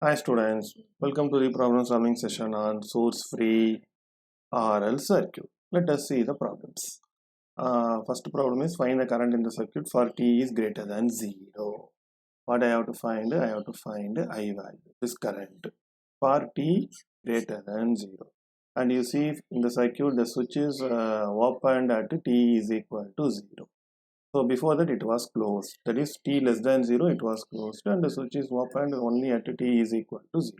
Hi students, welcome to the problem solving session on source free RL circuit. Let us see the problems. First problem is find the current in the circuit for t is greater than 0. What I have to find? I have to find I value, this current for t greater than 0. And you see in the circuit the switch is opened at t is equal to 0. So before that it was closed, that is t less than 0 it was closed, and the switch is opened only at t is equal to 0.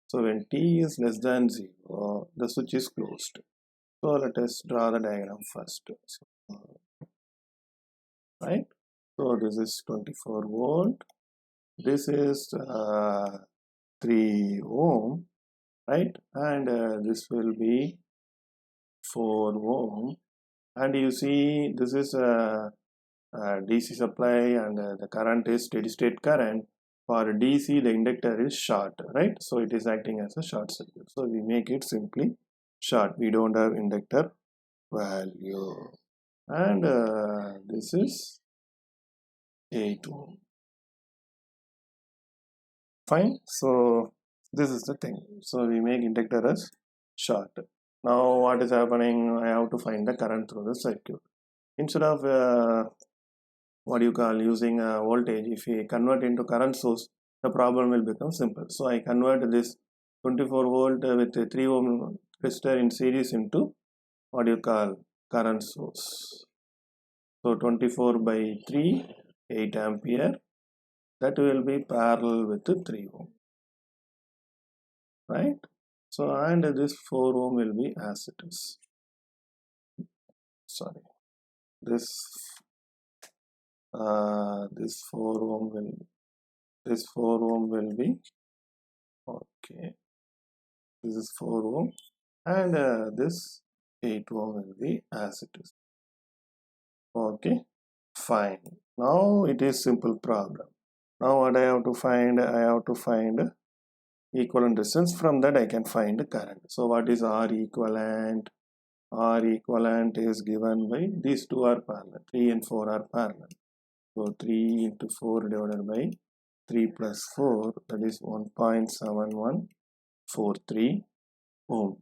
So when t is less than 0, the switch is closed. So let us draw the diagram first. Right? So this is 24 volt. This is 3 ohm, right? And this will be 4 ohm. And you see this is DC supply, and the current is steady state current. For DC the inductor is short, right? So it is acting as a short circuit. So we make it simply short. We don't have inductor value. And this is 8 ohm. Fine. So this is the thing. So we make inductor as short. Now what is happening? I have to find the current through the circuit. Instead of what you call using voltage, if we convert into current source, the problem will become simple. So I convert this 24 volt with a 3 ohm resistor in series into what you call current source. So 24 by 3, 8 ampere, that will be parallel with 3 ohm, right? So and this 4 ohm will be as it is. Sorry, this 4 ohm will be okay. This is 4 ohm, and this 8 ohm will be as it is. Okay, fine. Now it is simple problem. Now what I have to find? I have to find equivalent resistance. From that I can find the current. So what is R equivalent? R equivalent is given by these two are parallel. 3 and 4 are parallel. So 3 into 4 divided by 3 plus 4, that is 1.7143 ohm.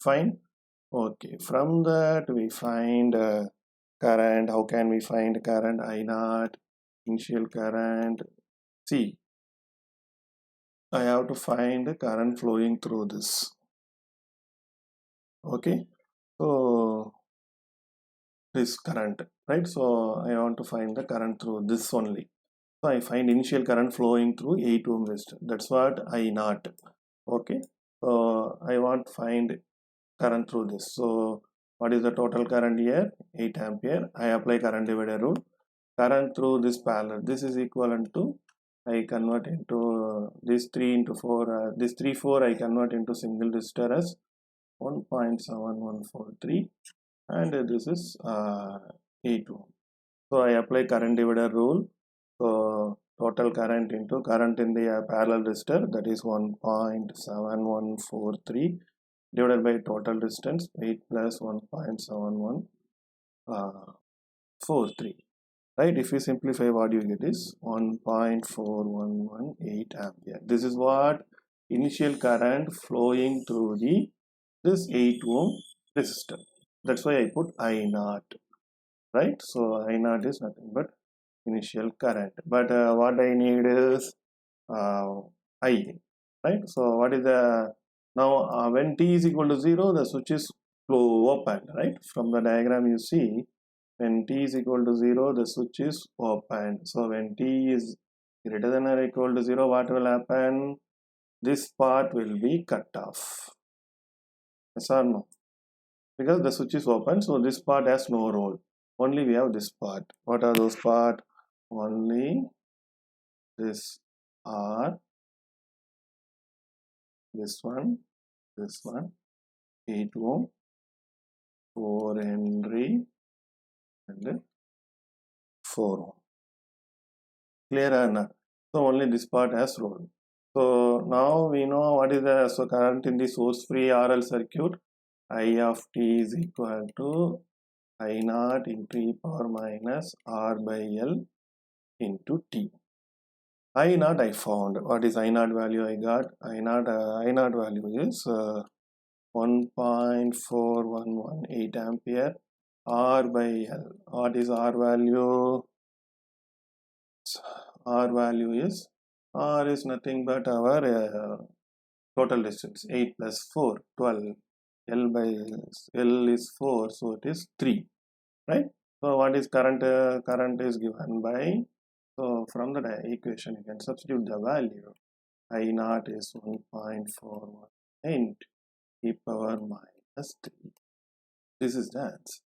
Fine. Okay. From that we find current. How can we find current? I naught, initial current. See, I have to find the current flowing through this. Okay. So this current, right? So I want to find the current through this only. So I find initial current flowing through 8 ohm resistor. That's what I naught. Okay. So I want to find current through this. So what is the total current here? 8 ampere. I apply current divider rule. Current through this parallel. This is equivalent to, I convert into this 3 into 4. This 3 4 I convert into single resistor as 1.7143, and this is 8 ohm. So I apply current divider rule. So total current into current in the parallel resistor, that is 1.7143 divided by total resistance 8 plus 1.7143, right? If you simplify, what you get is 1.4118 ampere. This is what initial current flowing through this 8 ohm resistor. That's why I put I naught, right? So I naught is nothing but initial current, but what I need is uh, I, right? So what is the now when t is equal to 0, the switch is open, right? From the diagram you see, when t is equal to 0, the switch is open. So when t is greater than or equal to 0, what will happen? This part will be cut off. Yes or no? Because the switch is open, so this part has no role. Only we have this part. What are those part? Only this R, this one, 8 ohm, 4 Henry, and 4 ohm. Clear or not? So only this part has role. So now we know what is the current in the source free RL circuit. I of t is equal to I naught into e power minus R by L into T. I naught I found. What is I naught value I got? I naught value is 1.4118 ampere. R by L. What is R value? R value is R is nothing but our total distance 8 plus 4 12. L by L is 4, so it is 3, right? So what is current? Current is given by, so from the equation you can substitute the value. I naught is 1.418 e power minus 3. This is the answer,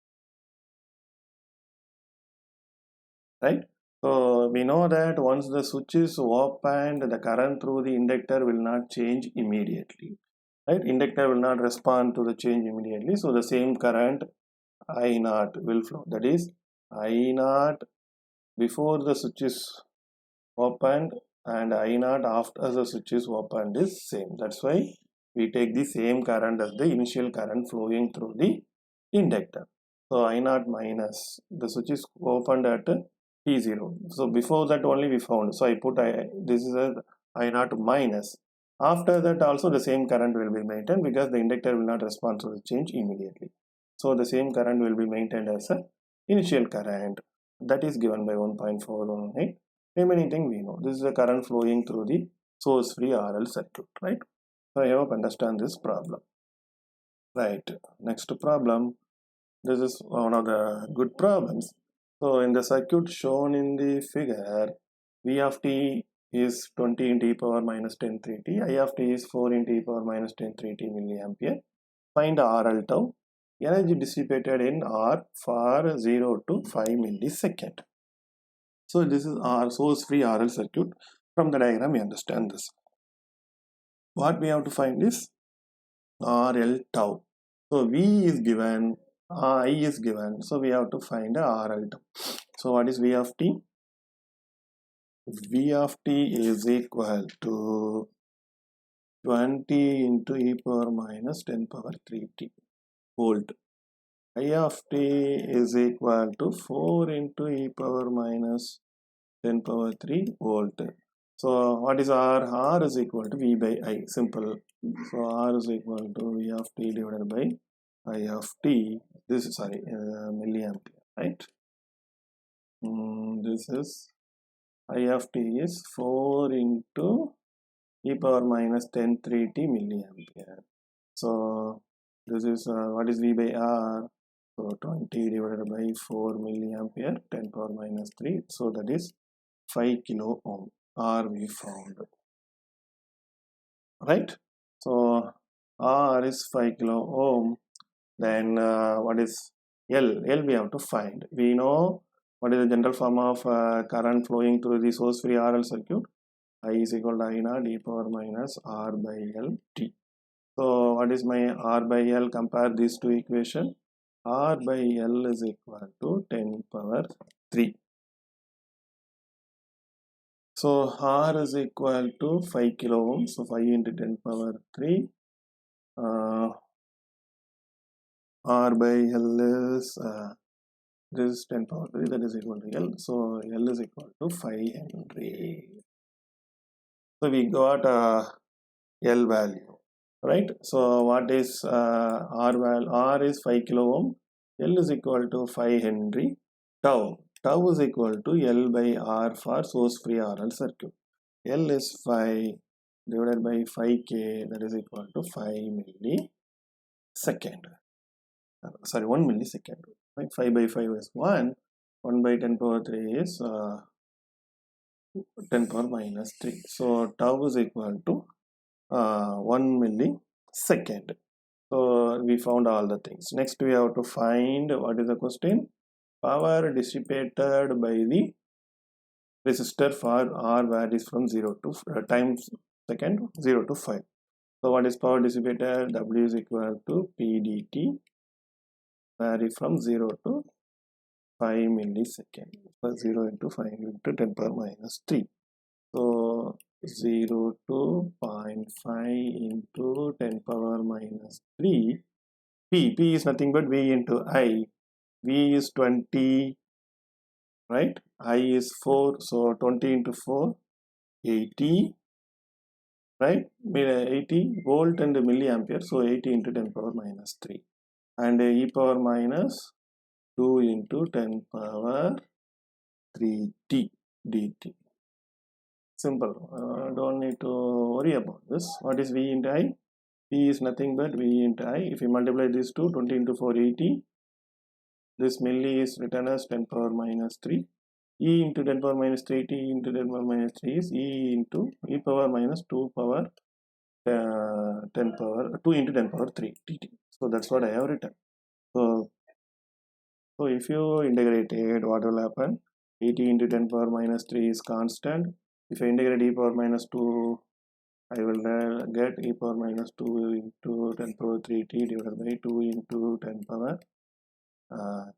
right? So we know that once the switch is opened, the current through the inductor will not change immediately, right? Inductor will not respond to the change immediately, so the same current I naught will flow. That is, I naught before the switch is opened and I naught after the switch is opened is same. That's why we take the same current as the initial current flowing through the inductor. So I naught minus, the switch is opened at T0. So before that only we found. So I put this is a I naught minus. After that also the same current will be maintained because the inductor will not respond to the change immediately. So the same current will be maintained as a initial current, that is given by 1.418. Remaining thing we know. This is the current flowing through the source free RL circuit, right? So I hope understand this problem. Right. Next problem. This is one of the good problems. So in the circuit shown in the figure, V of t is 20 into e power minus 10 3t, I of t is 4 into e power minus 10 3t milliampere. Find RL tau. Energy dissipated in R for 0 to 5 millisecond. So this is our source free RL circuit. From the diagram we understand this. What we have to find is RL tau. So V is given, I is given, so we have to find a RL tau. So what is V of t? V of t is equal to 20 into e power minus 10 power 3t volt. I of t is equal to 4 into e power minus 10 power 3 volt. So what is R? R is equal to V by I. Simple. So R is equal to V of t divided by I of t. This is milliampere, right? This is I of t is 4 into e power minus 10 3t milliampere. So this is what is V by R? So 20 divided by 4 milliampere 10 power minus 3. So that is 5 kilo ohm. R we found, right? So R is 5 kilo ohm. Then what is L? L we have to find. We know what is the general form of current flowing through the source free RL circuit. I is equal to I naught e power minus R by L t. So what is my R by L? Compare these two equations. R by L is equal to 10 power 3. So R is equal to 5 kilo ohms. So 5 into 10 power 3. R by L is this is 10 power 3, that is equal to L. So L is equal to 5 Henry. So we got L value, right? So what is R value? R is 5 kilo ohm. L is equal to 5 Henry. Tau. Tau is equal to L by R for source free RL circuit. L is 5 divided by 5K, that is equal to 5 millisecond. Sorry, 1 millisecond. Right? 5 by 5 is 1. 1 by 10 power 3 is 10 power minus 3. So tau is equal to 1 millisecond. So we found all the things. Next we have to find, what is the question? Power dissipated by the resistor for R varies from 0 to times second 0 to 5. So what is power dissipated? W is equal to P dt, vary from 0 to 5 millisecond. So 0 into 5 into 10 power minus 3. So 0 to 0.5 into 10 power minus 3. P is nothing but V into I. V is 20, right? I is 4, so 20 into 4, 80, right? 80 volt and milliampere, so 80 into 10 power minus 3, and e power minus 2 into 10 power 3t dt. Simple. Don't need to worry about this. What is V into I? V is nothing but V into I. If you multiply this to 20 into 4, 80. This milli is written as 10 power minus 3. E into 10 power minus 3, T into 10 power minus 3 is E into E power minus 2 power 10 power 2 into 10 power 3 dt. So that's what I have written. So if you integrate it, what will happen? 80 into 10 power minus 3 is constant. If I integrate e power minus 2, I will get e power minus 2 into 10 power 3t divided by 2 into 10 power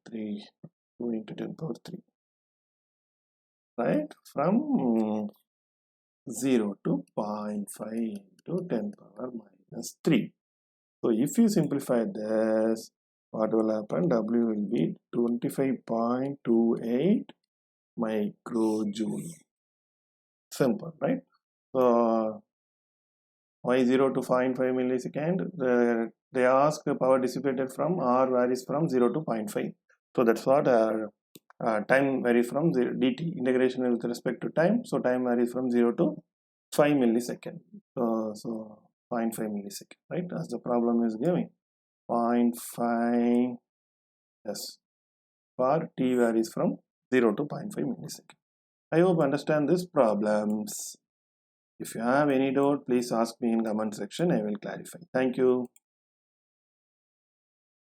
3, 2 into 10 power 3, right? From 0 to 0.5 into 10 power minus 3. So if you simplify this, what will happen? W will be 25.28 microjoule. Simple, right? So why 0 to 0.5 millisecond? They ask the power dissipated from R varies from 0 to 0.5. So that's what time varies from 0, dt, integration with respect to time. So time varies from 0 to 5 millisecond. So 0.5 millisecond, right? As the problem is giving 0.5, yes, for t varies from 0 to 0.5 millisecond. I hope you understand these problems. If you have any doubt, please ask me in comment section. I will clarify. Thank you.